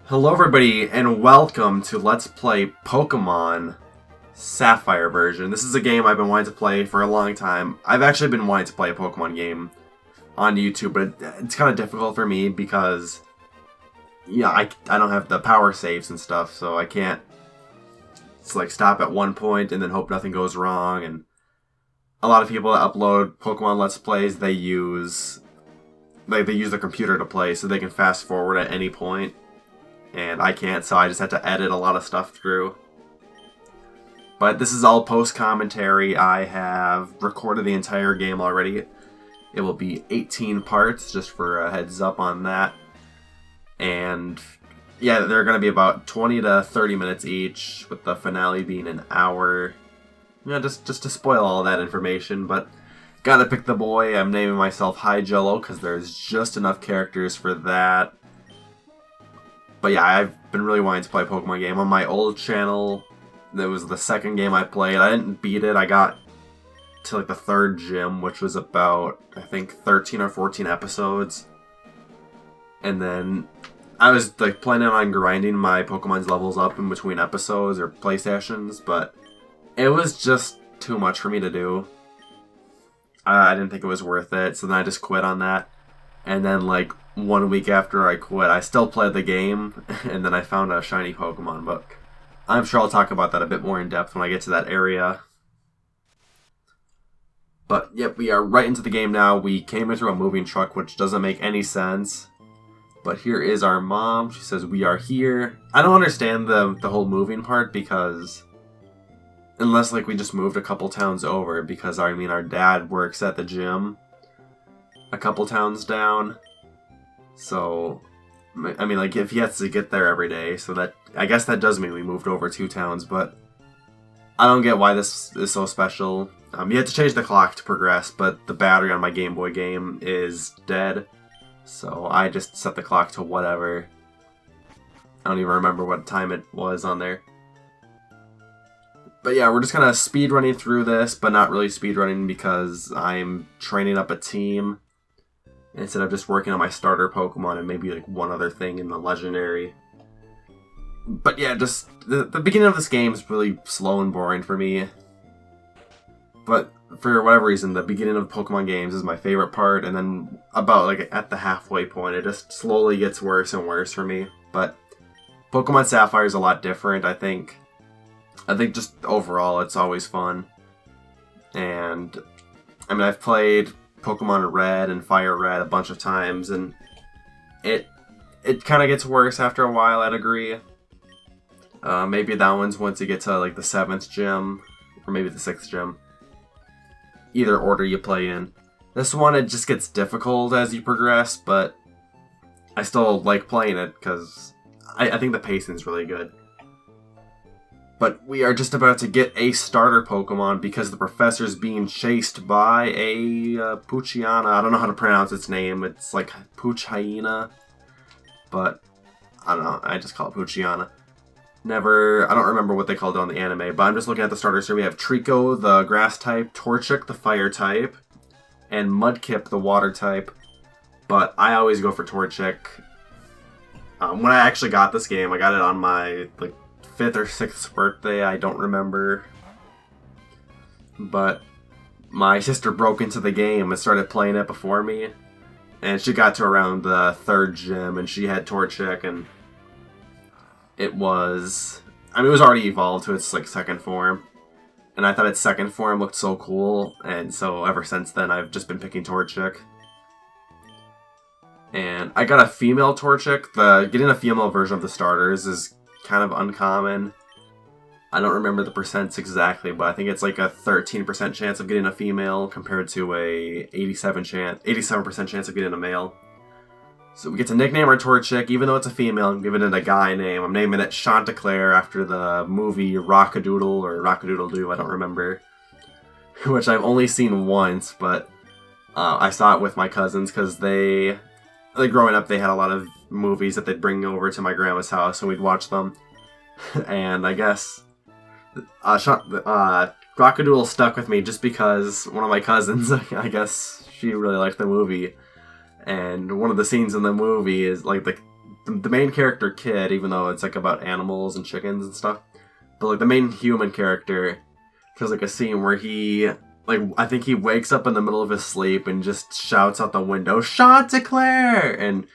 Hello everybody, and welcome to Let's Play Pokemon Sapphire version. This is a game I've been wanting to play for a long time. I've actually been wanting to play a Pokemon game on YouTube, but it's kind of difficult for me because, yeah, I don't have the power saves and stuff, so I can't stop at one point and then hope nothing goes wrong. And a lot of people that upload Pokemon Let's Plays, they use the computer to play, so they can fast forward at any point. And I can't, so I just had to edit a lot of stuff through. But this is all post-commentary. I have recorded the entire game already. It will be 18 parts, just for a heads up on that. And yeah, they're going to be about 20 to 30 minutes each, with the finale being an hour. You know, just to spoil all that information, but gotta pick the boy. I'm naming myself Hi Jello, because there's just enough characters for that. But yeah, I've been really wanting to play a Pokemon game. On my old channel, that was the second game I played. I didn't beat it. I got to the third gym, which was about, I think, 13 or 14 episodes. And then I was planning on grinding my Pokemon's levels up in between episodes or play sessions, but it was just too much for me to do. I didn't think it was worth it, so then I just quit on that. And then 1 week after I quit, I still played the game, and then I found a shiny Pokemon book. I'm sure I'll talk about that a bit more in depth when I get to that area. But yep, we are right into the game now. We came in through a moving truck, which doesn't make any sense. But here is our mom. She says, "We are here." I don't understand the whole moving part, because unless we just moved a couple towns over, because I mean our dad works at the gym a couple towns down. So, I mean, if he has to get there every day, so that, I guess that does mean we moved over 2 towns, but I don't get why this is so special. You have to change the clock to progress, but the battery on my Game Boy game is dead, so I just set the clock to whatever. I don't even remember what time it was on there. But yeah, we're just kind of speedrunning through this, but not really speedrunning because I'm training up a team instead of just working on my starter Pokemon and maybe one other thing in the legendary. But yeah, just the beginning of this game is really slow and boring for me. But for whatever reason, the beginning of Pokemon games is my favorite part, and then about at the halfway point, it just slowly gets worse and worse for me. But Pokemon Sapphire is a lot different, I think. I think just overall, it's always fun. And I mean, I've played Pokemon Red and Fire Red a bunch of times, and it kind of gets worse after a while, I'd agree. Maybe that one's once you get to the 7th gym, or maybe the 6th gym. Either order you play in. This one, it just gets difficult as you progress, but I still like playing it because I think the pacing's really good. But we are just about to get a starter Pokemon because the professor's being chased by a Poochyena. I don't know how to pronounce its name. It's Pooch Hyena. But I don't know. I just call it Poochyena. I don't remember what they called it on the anime. But I'm just looking at the starters here. We have Trico, the grass type, Torchic, the fire type, and Mudkip, the water type. But I always go for Torchic. When I actually got this game, I got it on my 5th or 6th birthday, I don't remember. But my sister broke into the game and started playing it before me. And she got to around the 3rd gym and she had Torchic, and it was already evolved to its 2nd form. And I thought its 2nd form looked so cool, and so ever since then I've just been picking Torchic. And I got a female Torchic. Getting a female version of the starters is kind of uncommon. I don't remember the percents exactly, but I think it's like a 13% chance of getting a female compared to a 87% chance of getting a male. So we get to nickname our Torchic, even though it's a female. I'm giving it a guy name. I'm naming it Chanticleer after the movie Rockadoodle or Rockadoodle-Doo, I don't remember. Which I've only seen once, but I saw it with my cousins because growing up, they had a lot of movies that they'd bring over to my grandma's house and we'd watch them. And I guess Rockadoodle stuck with me just because one of my cousins, I guess she really liked the movie. And one of the scenes in the movie is like the main character kid, even though it's like about animals and chickens and stuff. But like the main human character, there's like a scene where I think he wakes up in the middle of his sleep and just shouts out the window, Chanticleer! And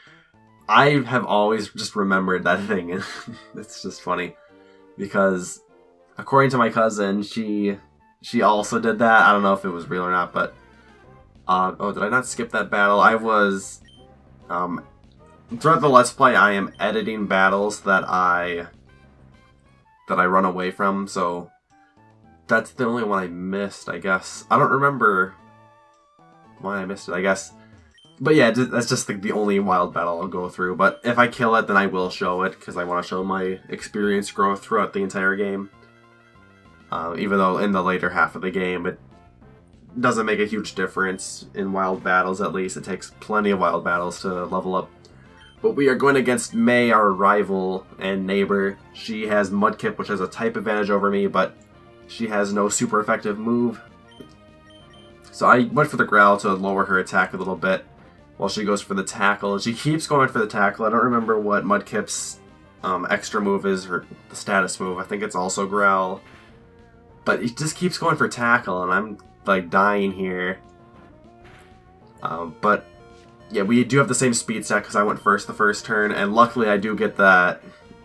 I have always just remembered that thing. And it's just funny. Because according to my cousin, she also did that. I don't know if it was real or not, but oh, did I not skip that battle? I was throughout the Let's Play I am editing battles that I run away from, so that's the only one I missed, I guess. I don't remember why I missed it, I guess. But yeah, that's just the only wild battle I'll go through. But if I kill it, then I will show it, because I want to show my experience growth throughout the entire game. Even though in the later half of the game, it doesn't make a huge difference in wild battles, at least. It takes plenty of wild battles to level up. But we are going against May, our rival and neighbor. She has Mudkip, which has a type advantage over me, but she has no super effective move. So I went for the Growl to lower her attack a little bit, while she goes for the Tackle. And she keeps going for the Tackle. I don't remember what Mudkip's extra move is, or the status move. I think it's also Growl. But he just keeps going for Tackle, and I'm like dying here. But yeah, we do have the same speed stat because I went first the first turn, and luckily I do get that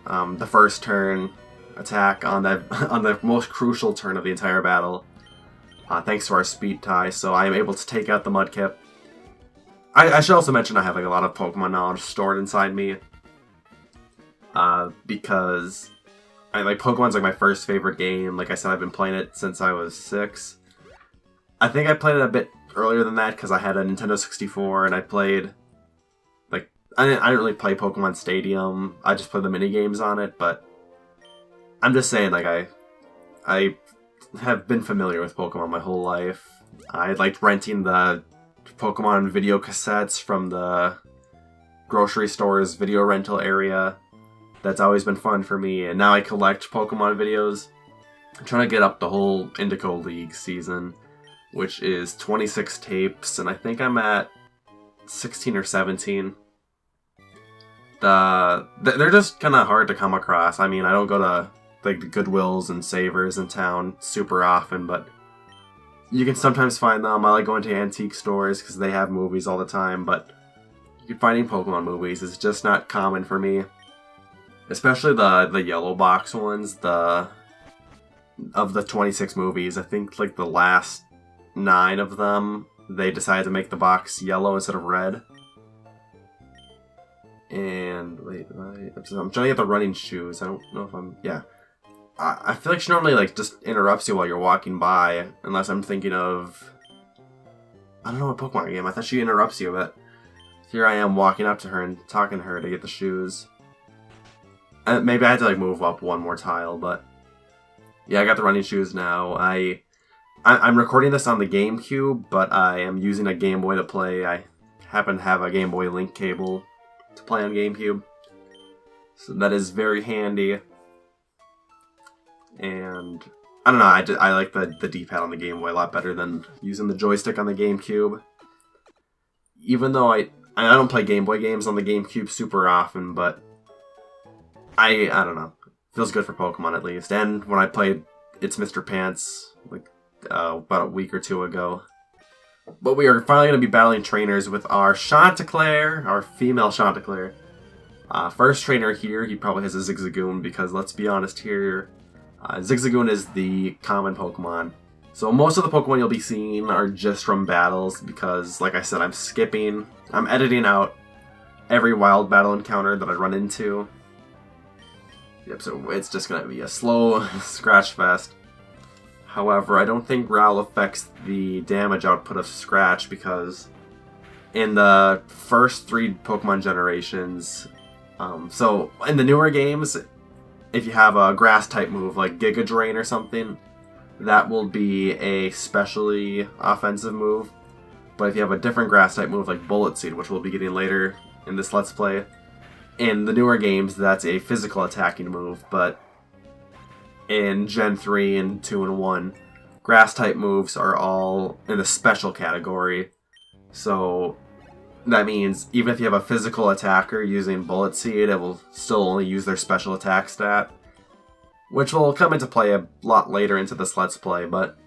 the first turn attack on the most crucial turn of the entire battle, thanks to our speed tie. So I am able to take out the Mudkip. I should also mention I have like a lot of Pokemon knowledge stored inside me, because Pokemon's like my first favorite game. Like I said, I've been playing it since I was 6. I think I played it a bit earlier than that because I had a Nintendo 64 and I played, like, I didn't really play Pokemon Stadium. I just played the mini games on it. But I'm just saying, like, I have been familiar with Pokemon my whole life. I liked renting the Pokemon video cassettes from the grocery store's video rental area. That's always been fun for me. And now I collect Pokemon videos. I'm trying to get up the whole Indigo League season, which is 26 tapes, and I think I'm at 16 or 17. They're just kind of hard to come across. I mean, I don't go to like the Goodwills and Savers in town super often, but you can sometimes find them. I like going to antique stores because they have movies all the time, but finding Pokemon movies is just not common for me. Especially the yellow box ones. Of the 26 movies, I think like the last 9 of them, they decided to make the box yellow instead of red. And wait, I'm trying to get the running shoes. I don't know if I'm, yeah. I feel like she normally like just interrupts you while you're walking by, unless I'm thinking of, I don't know what Pokemon game. I thought she interrupts you, but here I am walking up to her and talking to her to get the shoes. Maybe I had to like move up one more tile, but yeah, I got the running shoes now. I'm recording this on the GameCube, but I am using a Game Boy to play. I happen to have a Game Boy Link cable to play on GameCube, so that is very handy. And I don't know, I like the D-pad on the Game Boy a lot better than using the joystick on the GameCube. Even though I don't play Game Boy games on the GameCube super often, but I don't know. Feels good for Pokemon at least. And when I played It's Mr. Pants, like about a week or 2 ago. But we are finally going to be battling trainers with our Chanticleer, our female Chanticleer. First trainer here, he probably has a Zigzagoon because let's be honest here, Zigzagoon is the common Pokemon. So most of the Pokemon you'll be seeing are just from battles because, like I said, I'm editing out every wild battle encounter that I run into. Yep, so it's just going to be a slow Scratch Fest. However, I don't think Growl affects the damage output of Scratch because in the first 3 Pokemon generations, so in the newer games, if you have a Grass-type move like Giga Drain or something, that will be a specially offensive move. But if you have a different Grass-type move like Bullet Seed, which we'll be getting later in this Let's Play, in the newer games, that's a physical attacking move, but in Gen 3 and 2 and 1, Grass-type moves are all in the special category. So that means even if you have a physical attacker using Bullet Seed, it will still only use their special attack stat, which will come into play a lot later into this Let's Play, but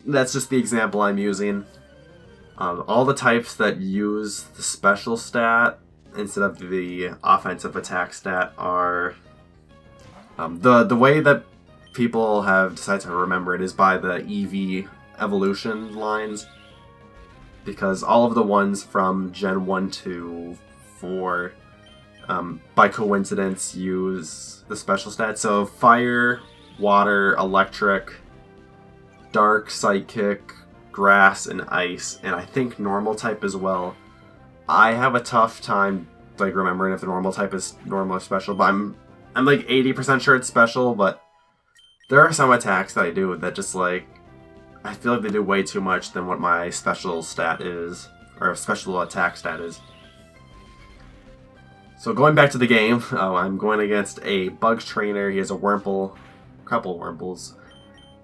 that's just the example I'm using. All the types that use the special stat instead of the offensive attack stat are... the way that people have decided to remember it is by the EV evolution lines, because all of the ones from Gen 1 to 4, by coincidence, use the special stat. So Fire, Water, Electric, Dark, Psychic, Grass, and Ice, and I think Normal type as well. I have a tough time like remembering if the Normal type is normal or special, but I'm like 80% sure it's special, but there are some attacks that I do that just like, I feel like they do way too much than what my special stat is, or special attack stat is. So going back to the game, I'm going against a Bug Trainer. He has a Wurmple, a couple Wurmples,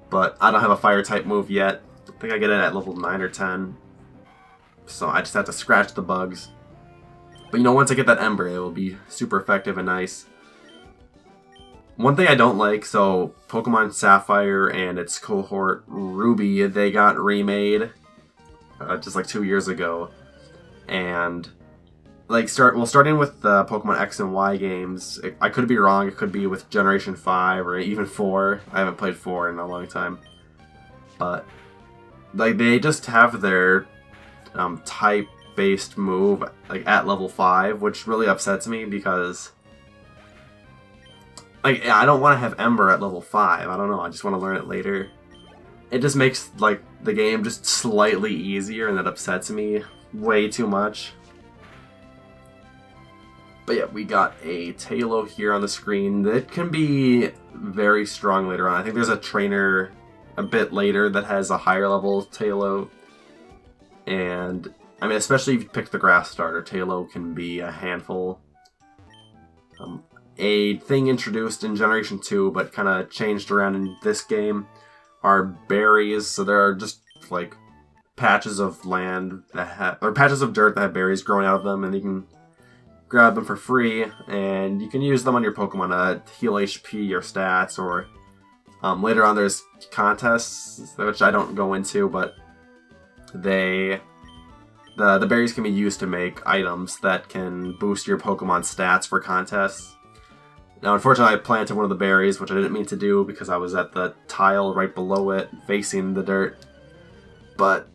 but I don't have a Fire type move yet. I think I get it at level 9 or 10, so I just have to scratch the bugs. But you know, once I get that Ember, it will be super effective and nice. One thing I don't like, so Pokemon Sapphire and its cohort Ruby, they got remade just like 2 years ago, and like starting with the Pokemon X and Y games, I could be wrong. It could be with Generation 5 or even 4. I haven't played 4 in a long time, but like they just have their type-based move like at level 5, which really upsets me because like I don't want to have Ember at level 5. I don't know. I just want to learn it later. It just makes like the game just slightly easier, and that upsets me way too much. But yeah, we got a Tailo here on the screen that can be very strong later on. I think there's a trainer a bit later that has a higher level Tailo. And, I mean, especially if you pick the Grass starter, Tailo can be a handful. A thing introduced in Generation 2, but kind of changed around in this game, are berries. So there are just, like, patches of land that have, or patches of dirt that have berries growing out of them, and you can grab them for free, and you can use them on your Pokemon to heal HP or stats, or later on there's contests, which I don't go into, but the berries can be used to make items that can boost your Pokemon stats for contests. Now, unfortunately, I planted one of the berries, which I didn't mean to do because I was at the tile right below it, facing the dirt. But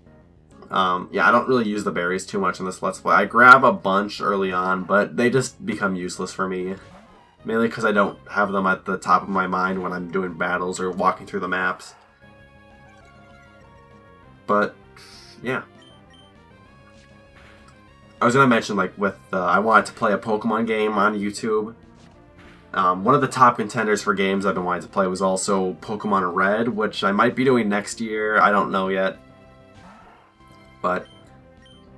yeah, I don't really use the berries too much in this Let's Play. I grab a bunch early on, but they just become useless for me. Mainly because I don't have them at the top of my mind when I'm doing battles or walking through the maps. But, yeah. I was going to mention, like, with I wanted to play a Pokemon game on YouTube. One of the top contenders for games I've been wanting to play was also Pokemon Red, which I might be doing next year. I don't know yet. But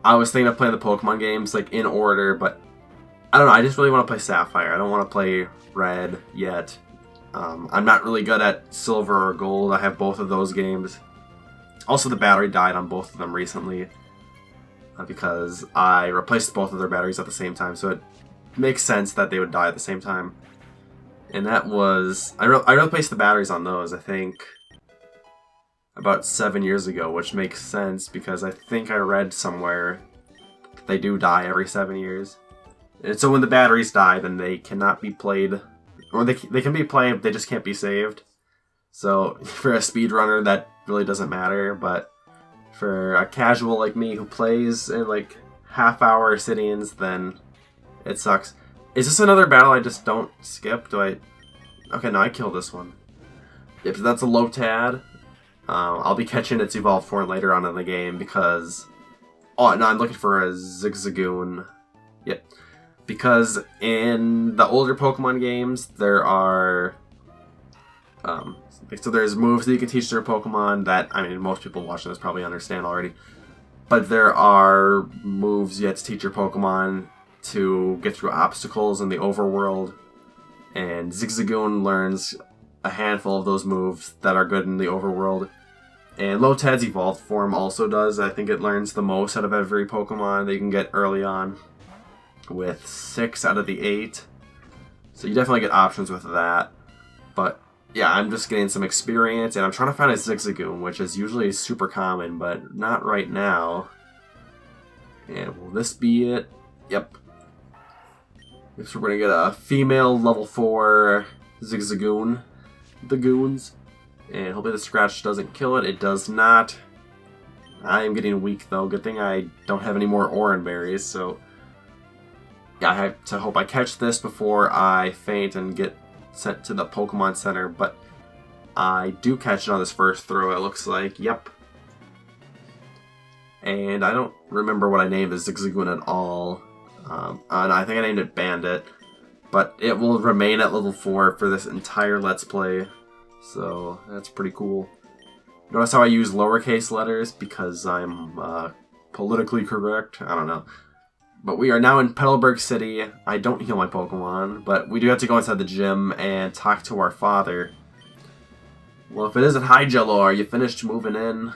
I was thinking of playing the Pokemon games like in order, but I don't know, I just really want to play Sapphire. I don't want to play Red yet. I'm not really good at Silver or Gold. I have both of those games. Also, the battery died on both of them recently because I replaced both of their batteries at the same time, so it makes sense that they would die at the same time. And that was... I replaced the batteries on those, I think, about 7 years ago, which makes sense because I think I read somewhere that they do die every 7 years. And so when the batteries die, then they cannot be played, or they can be played, they just can't be saved. So for a speedrunner, that really doesn't matter, but for a casual like me who plays in like half-hour sit-ins, then it sucks. Is this another battle I just don't skip? Do I... Okay, no, I killed this one. Yep, so that's a Lotad. I'll be catching its evolved form later on in the game because... Oh, no, I'm looking for a Zigzagoon. Yep. Because in the older Pokemon games, there are... so there's moves that you can teach to your Pokemon that, I mean, most people watching this probably understand already. But there are moves you have to teach your Pokemon to get through obstacles in the overworld. And Zigzagoon learns a handful of those moves that are good in the overworld. And Lotad's evolved form also does. I think it learns the most out of every Pokemon that you can get early on, with 6 out of the 8. So you definitely get options with that. But yeah, I'm just getting some experience, and I'm trying to find a Zigzagoon, which is usually super common, but not right now. And will this be it? Yep. So we're going to get a female level 4 Zigzagoon. The Goons. And hopefully the scratch doesn't kill it. It does not. I am getting weak though. Good thing I don't have any more Oran berries, so yeah, I have to hope I catch this before I faint and get sent to the Pokemon Center, but I do catch it on this first throw, it looks like. Yep. And I don't remember what I named the Zigzagoon at all. And I think I named it Bandit, but it will remain at level 4 for this entire Let's Play, so that's pretty cool. Notice how I use lowercase letters because I'm politically correct? I don't know. But we are now in Petalburg City. I don't heal my Pokemon, but we do have to go inside the gym and talk to our father. Well, if it isn't hi Jello, are you finished moving in?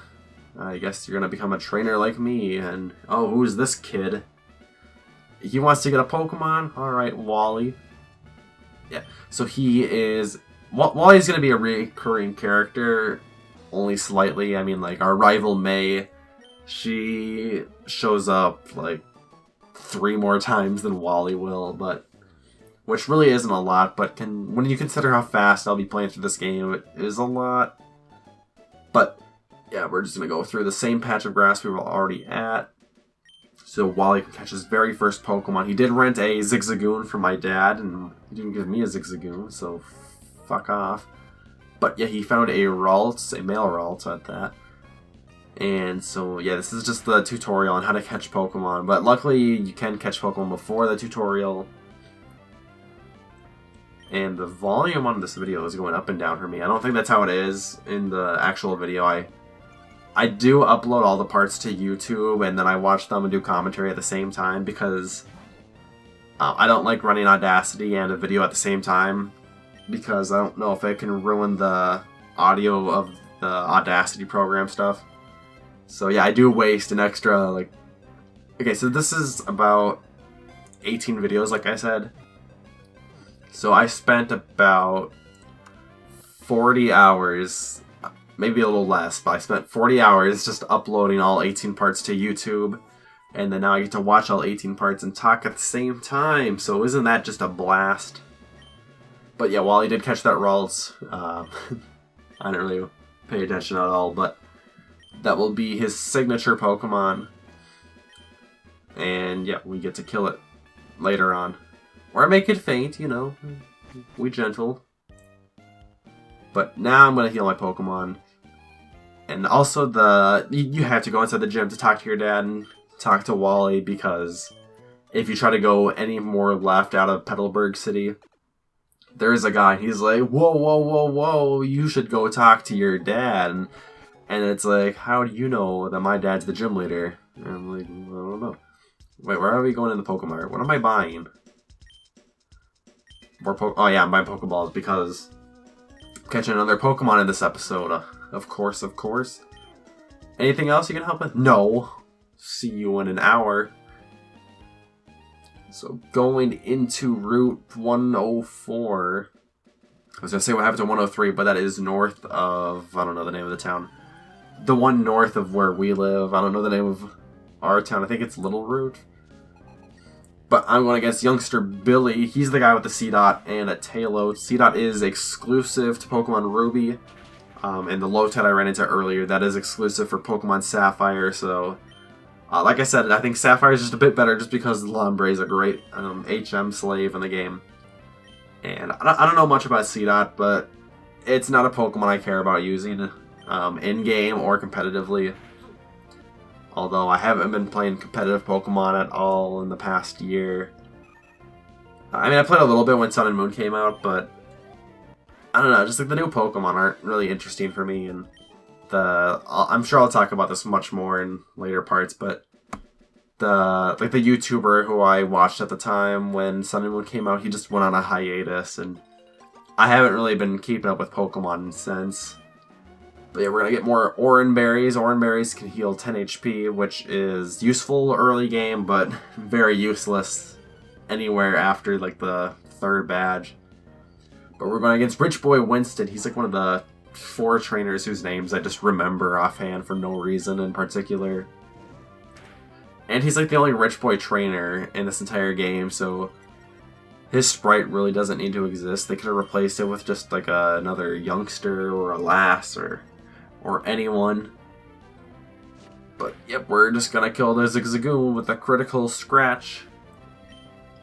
I guess you're gonna become a trainer like me, and oh, who's this kid? He wants to get a Pokemon? Alright, Wally. Yeah, so he is... Wally's gonna be a recurring character, only slightly. I mean, like, our rival May, she shows up, like, 3 more times than Wally will, but... Which really isn't a lot, but when you consider how fast I'll be playing through this game, it is a lot. But, yeah, we're just gonna go through the same patch of grass we were already at. So Wally can catch his very first Pokemon. He did rent a Zigzagoon from my dad, and he didn't give me a Zigzagoon, so fuck off. But yeah, he found a Ralts, a male Ralts at that. And so yeah, this is just the tutorial on how to catch Pokemon. But luckily, you can catch Pokemon before the tutorial. And the volume on this video is going up and down for me. I don't think that's how it is in the actual video. I do upload all the parts to YouTube, and then I watch them and do commentary at the same time, because I don't like running Audacity and a video at the same time, because I don't know if it can ruin the audio of the Audacity program stuff. So yeah, I do waste an extra, like... Okay, so this is about 18 videos, like I said. So I spent about 40 hours... Maybe a little less, but I spent 40 hours just uploading all 18 parts to YouTube, and then now I get to watch all 18 parts and talk at the same time, so isn't that just a blast? But yeah, Wally did catch that Ralts. I didn't really pay attention at all, but that will be his signature Pokemon. And yeah, we get to kill it later on. Or make it faint, you know, we gentle. But now I'm going to heal my Pokemon. And also you have to go inside the gym to talk to your dad and talk to Wally, because if you try to go any more left out of Petalburg City, there is a guy, he's like, whoa, whoa, whoa, whoa, you should go talk to your dad. And it's like, how do you know that my dad's the gym leader? And I'm like, I don't know. Wait, where are we going in the Pokemart? What am I buying? More oh yeah, I'm buying Pokeballs because... catching another Pokemon in this episode. Of course, of course. Anything else you can help with? No. See you in an hour. So going into Route 104. I was going to say what happened to 103, but that is north of... I don't know the name of the town. The one north of where we live. I don't know the name of our town. I think it's Little Root. But I'm going against youngster Billy. He's the guy with the C-Dot and a Tailload. C-Dot is exclusive to Pokemon Ruby. And the Lotad I ran into earlier, that is exclusive for Pokemon Sapphire. So, like I said, I think Sapphire is just a bit better just because Lombre is a great HM slave in the game. And I don't know much about CDOT, but it's not a Pokemon I care about using in-game or competitively. Although I haven't been playing competitive Pokemon at all in the past year. I mean, I played a little bit when Sun and Moon came out, but I don't know, just like the new Pokemon aren't really interesting for me, and I'm sure I'll talk about this much more in later parts, but the YouTuber who I watched at the time when Sun and Moon came out, he just went on a hiatus, and I haven't really been keeping up with Pokemon since. But yeah, we're gonna get more Oran Berries. Oran Berries can heal 10 HP, which is useful early game, but very useless anywhere after like the 3rd badge. But we're going against Rich Boy Winston. He's like one of the 4 trainers whose names I just remember offhand for no reason in particular. And he's like the only Rich Boy trainer in this entire game, so his sprite really doesn't need to exist. They could have replaced it with just like another youngster or a lass or anyone. But yep, we're just gonna kill the Zigzagoon with a critical scratch.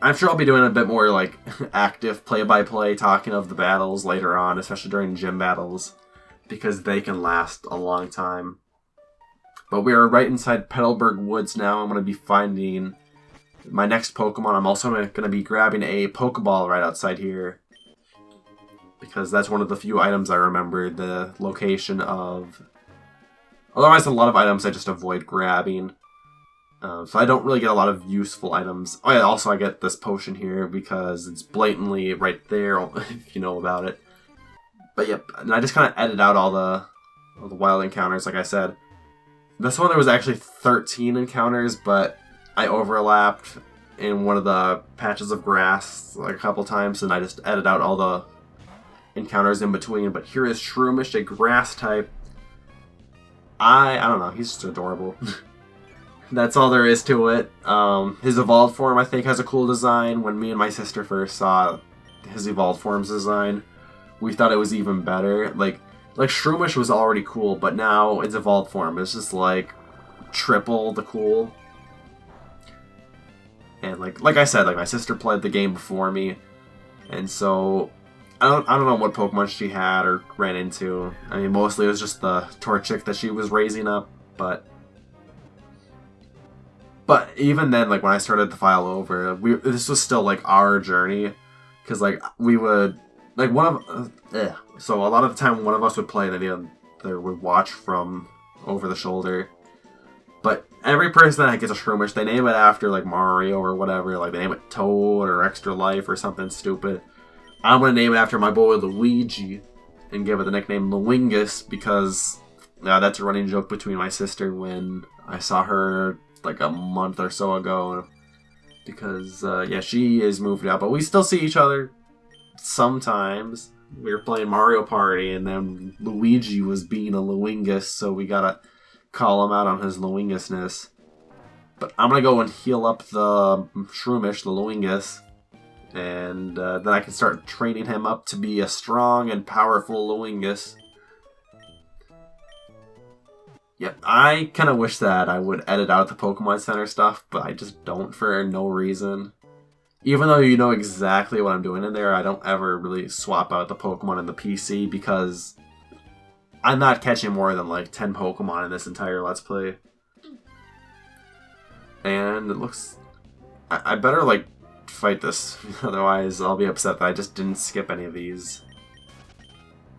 I'm sure I'll be doing a bit more like active play-by-play talking of the battles later on, especially during gym battles, because they can last a long time. But we are right inside Petalburg Woods now. I'm going to be finding my next Pokemon. I'm also going to be grabbing a Pokeball right outside here, because that's one of the few items I remember the location of. Otherwise, a lot of items I just avoid grabbing. So I don't really get a lot of useful items. Oh yeah, also I get this potion here because it's blatantly right there, if you know about it. But yep, and I just kind of edit out all the wild encounters, like I said. This one there was actually 13 encounters, but I overlapped in one of the patches of grass like a couple times, and I just edit out all the encounters in between. But here is Shroomish, a grass type. I don't know, he's just adorable. That's all there is to it. His evolved form, I think, has a cool design. When me and my sister first saw his evolved form's design, we thought it was even better. Like Shroomish was already cool, but now its evolved form is just like triple the cool. And like I said, like my sister played the game before me, and so I don't know what Pokemon she had or ran into. I mean, mostly it was just the Torchic that she was raising up, but even then, like when I started to file over, this was still like our journey, because like we would like so a lot of the time one of us would play and the other would watch from over the shoulder. But every person that gets a Shroomish, they name it after like Mario or whatever. Like they name it Toad or Extra Life or something stupid. I'm gonna name it after my boy Luigi and give it the nickname Luingus, because that's a running joke between my sister when I saw her like a month or so ago, because yeah, she is moved out, but we still see each other sometimes. We were playing Mario Party, and then Luigi was being a Luingus, so we gotta call him out on his Luingusness. But I'm gonna go and heal up the Shroomish, the Luingus, and then I can start training him up to be a strong and powerful Luingus. Yep, I kind of wish that I would edit out the Pokemon Center stuff, but I just don't for no reason. Even though you know exactly what I'm doing in there, I don't ever really swap out the Pokemon in the PC, because I'm not catching more than like 10 Pokemon in this entire Let's Play. And it looks... I better like fight this, otherwise I'll be upset that I just didn't skip any of these.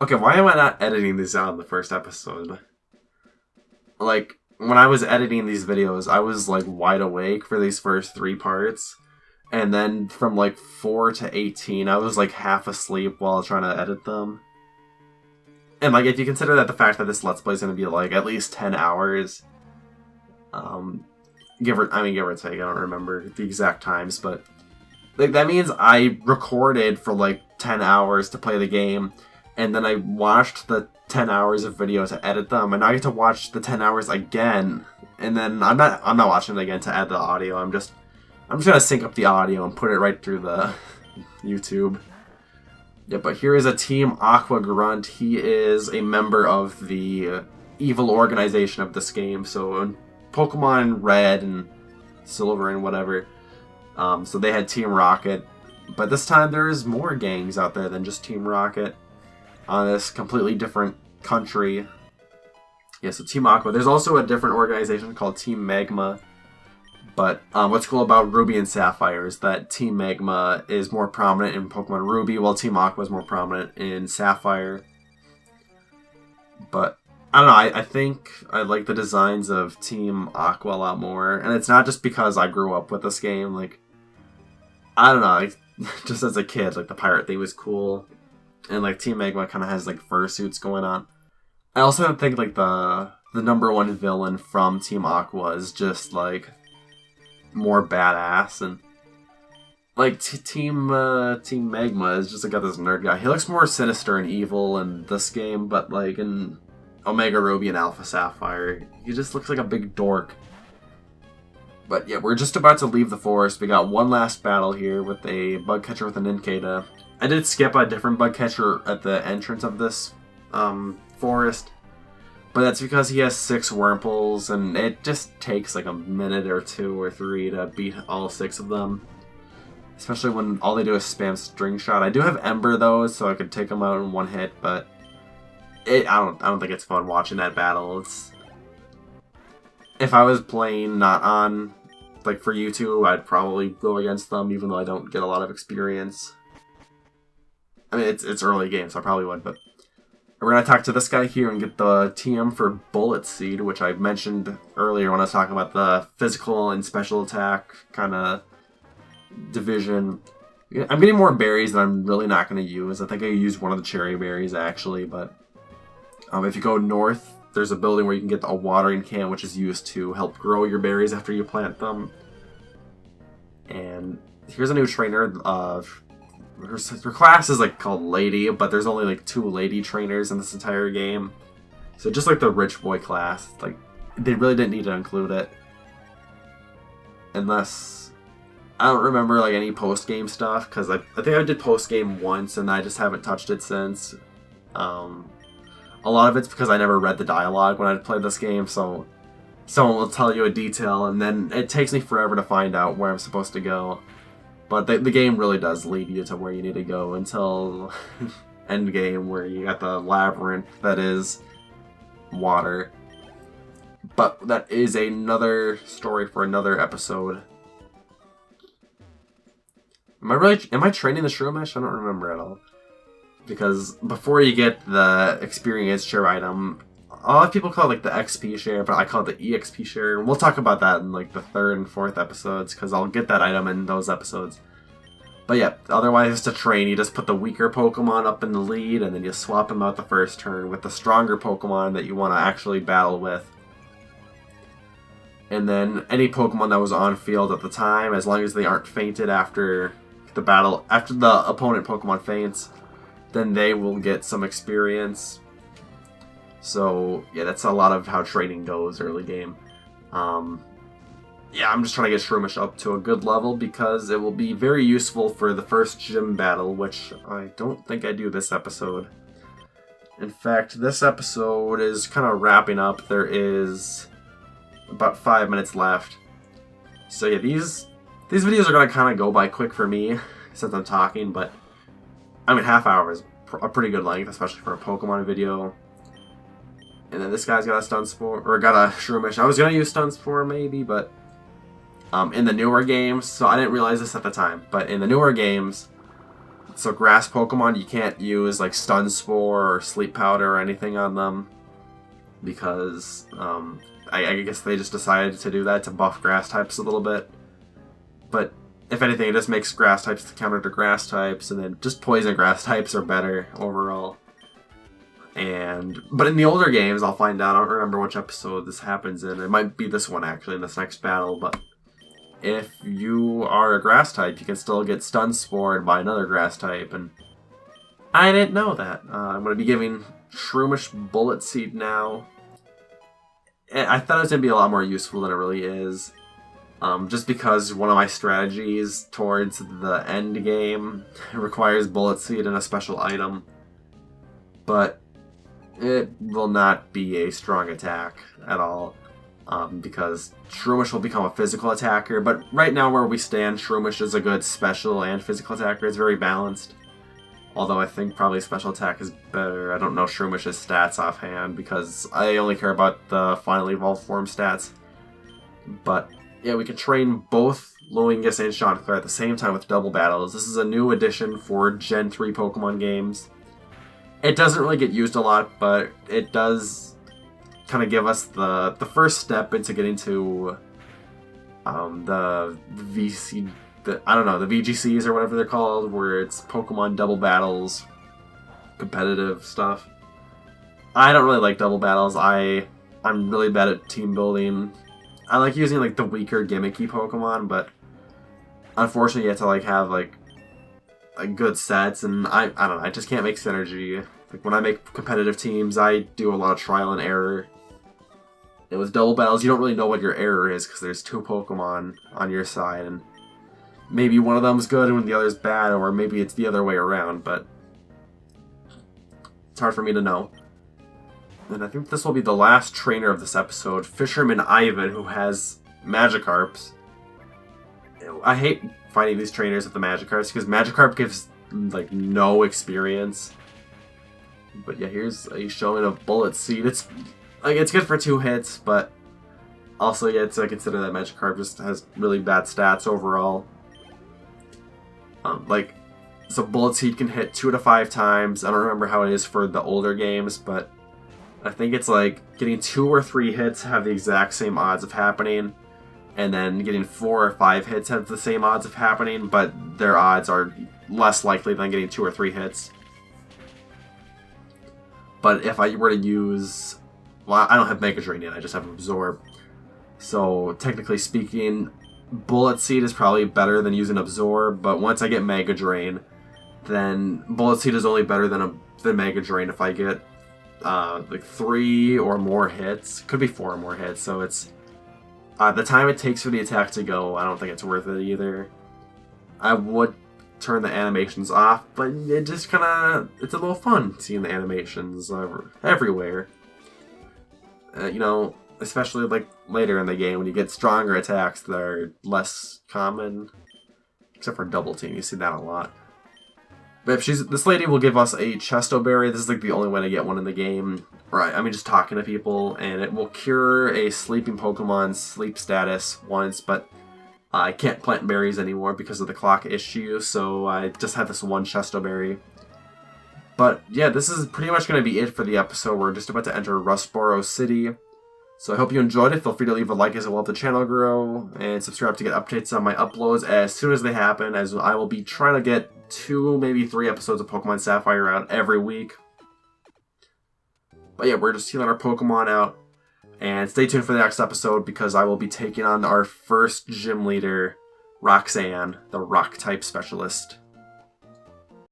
Okay, why am I not editing these out in the first episode? Like, when I was editing these videos, I was like wide awake for these first 3 parts. And then from like 4 to 18, I was like half asleep while trying to edit them. And like, if you consider that the fact that this Let's Play is going to be like at least 10 hours, give or take, I don't remember the exact times, but like that means I recorded for like 10 hours to play the game, and then I watched the 10 hours of video to edit them, and now I get to watch the 10 hours again, and then I'm not watching it again to add the audio. I'm just gonna sync up the audio and put it right through the YouTube. Yeah, but here is a Team Aqua Grunt. He is a member of the evil organization of this game. So in Pokemon Red and Silver and whatever, so they had Team Rocket, But this time there's more gangs out there than just Team Rocket on this completely different country. Yeah, so Team Aqua. There's also a different organization called Team Magma. But what's cool about Ruby and Sapphire is that Team Magma is more prominent in Pokemon Ruby, while Team Aqua is more prominent in Sapphire. But I don't know, I think I like the designs of Team Aqua a lot more. And it's not just because I grew up with this game. Like, I don't know, just as a kid, like the pirate theme was cool. And like Team Magma kind of has like fursuits going on. I also think like the #1 villain from Team Aqua is just like more badass, and like Team Magma is just like got this nerd guy. He looks more sinister and evil in this game, but like in Omega Ruby and Alpha Sapphire, he just looks like a big dork. But yeah, we're just about to leave the forest. We got one last battle here with a bug catcher with an Incada. I did skip a different bug catcher at the entrance of this forest, but that's because he has 6 Wurmples, and it just takes like a minute or 2 or 3 to beat all 6 of them. Especially when all they do is spam String Shot. I do have Ember though, so I could take them out in one hit, but I don't think it's fun watching that battle. If I was playing not on like for YouTube, I'd probably go against them, even though I don't get a lot of experience. I mean, it's early game, so I probably would, but we're going to talk to this guy here and get the TM for Bullet Seed, which I mentioned earlier when I was talking about the physical and special attack kind of division. I'm getting more berries that I'm really not going to use. I think I used one of the cherry berries, actually, but if you go north, there's a building where you can get a watering can, which is used to help grow your berries after you plant them. And here's a new trainer. Her class is like called Lady, but there's only like 2 Lady trainers in this entire game. So just like the Rich Boy class, like they really didn't need to include it. Unless, I don't remember like any post-game stuff, because I think I did post-game once and I just haven't touched it since. A lot of it's because I never read the dialogue when I played this game, so someone will tell you a detail and then it takes me forever to find out where I'm supposed to go. But the game really does lead you to where you need to go until endgame, where you got the labyrinth that is water. But that is another story for another episode. Am I training the Shroomish? I don't remember at all. Because before you get the experience share item, a lot of people call it like the XP share, but I call it the EXP share. We'll talk about that in like the 3rd and 4th episodes, because I'll get that item in those episodes. But yeah, otherwise to train, you just put the weaker Pokemon up in the lead, and then you swap them out the first turn with the stronger Pokemon that you want to actually battle with. And then any Pokemon that was on field at the time, as long as they aren't fainted after the battle, after the opponent Pokemon faints, then they will get some experience. So yeah, that's a lot of how training goes early game. Yeah, I'm just trying to get Shroomish up to a good level because it will be very useful for the first gym battle, which I don't think I do this episode. In fact, this episode is kind of wrapping up. There is about 5 minutes left. So yeah, these videos are going to kind of go by quick for me since I'm talking, but I mean, half hour is a pretty good length, especially for a Pokemon video. And then this guy's got a Stun Spore, or got a Shroomish. I was going to use Stun Spore maybe, but in the newer games, so I didn't realize this at the time, but in the newer games, so grass Pokemon, you can't use like Stun Spore or Sleep Powder or anything on them, because I guess they just decided to do that to buff grass types a little bit. But if anything, it just makes grass types counter to grass types, and then just poison grass types are better overall. But in the older games, I'll find out. I don't remember which episode this happens in. It might be this one, actually, in this next battle. But if you are a grass type, you can still get Stun Spored by another grass type. And I didn't know that. I'm going to be giving Shroomish Bullet Seed now. I thought it was going to be a lot more useful than it really is. Just because one of my strategies towards the end game requires Bullet Seed and a special item. But it will not be a strong attack at all. because Shroomish will become a physical attacker. But right now where we stand, Shroomish is a good special and physical attacker. It's very balanced. Although I think probably special attack is better. I don't know Shroomish's stats offhand because I only care about the finally evolved form stats. But yeah, we can train both Loingus and Chanticleer at the same time with double battles. This is a new addition for Gen 3 Pokemon games. It doesn't really get used a lot, but it does kind of give us the first step into getting to the VC... I don't know, the VGCs or whatever they're called, where it's Pokemon double battles, competitive stuff. I don't really like double battles. I'm really bad at team building. I like using like the weaker gimmicky Pokemon, but unfortunately you have to like have like good sets, and I don't know, I just can't make synergy. Like when I make competitive teams, I do a lot of trial and error. And with double battles, you don't really know what your error is because there's two Pokemon on your side, and maybe one of them's good and the other's bad, or maybe it's the other way around, but it's hard for me to know. And I think this will be the last trainer of this episode, Fisherman Ivan, who has Magikarps. I hate finding these trainers with the Magikarps because Magikarp gives like no experience. But yeah, here's a showing of Bullet Seed. It's good for 2 hits, but also you have to consider that Magikarp just has really bad stats overall. So Bullet Seed can hit 2 to 5 times. I don't remember how it is for the older games, but I think it's like getting 2 or 3 hits have the exact same odds of happening, and then getting 4 or 5 hits have the same odds of happening, but their odds are less likely than getting 2 or 3 hits. But if I were to use... Well, I don't have Mega Drain yet, I just have Absorb. So, technically speaking, Bullet Seed is probably better than using Absorb, but once I get Mega Drain, then Bullet Seed is only better than Mega Drain if I get like 3 or more hits. Could be 4 or more hits, so it's... the time it takes for the attack to go, I don't think it's worth it either. I would turn the animations off, but it just kind of... It's a little fun seeing the animations everywhere. You know, especially like later in the game when you get stronger attacks that are less common. Except for Double Team, you see that a lot. But if this lady will give us a Chesto Berry. This is like the only way to get one in the game. Right, I mean just talking to people, and it will cure a sleeping Pokemon's sleep status once, but I can't plant berries anymore because of the clock issue, so I just have this one Chesto Berry. But yeah, this is pretty much going to be it for the episode. We're just about to enter Rustboro City. So I hope you enjoyed it. Feel free to leave a like as it will help the channel grow, and subscribe to get updates on my uploads as soon as they happen, as I will be trying to get 2, maybe 3 episodes of Pokemon Sapphire out every week. But yeah, we're just healing our Pokemon out, and stay tuned for the next episode because I will be taking on our first gym leader, Roxanne, the Rock-type specialist.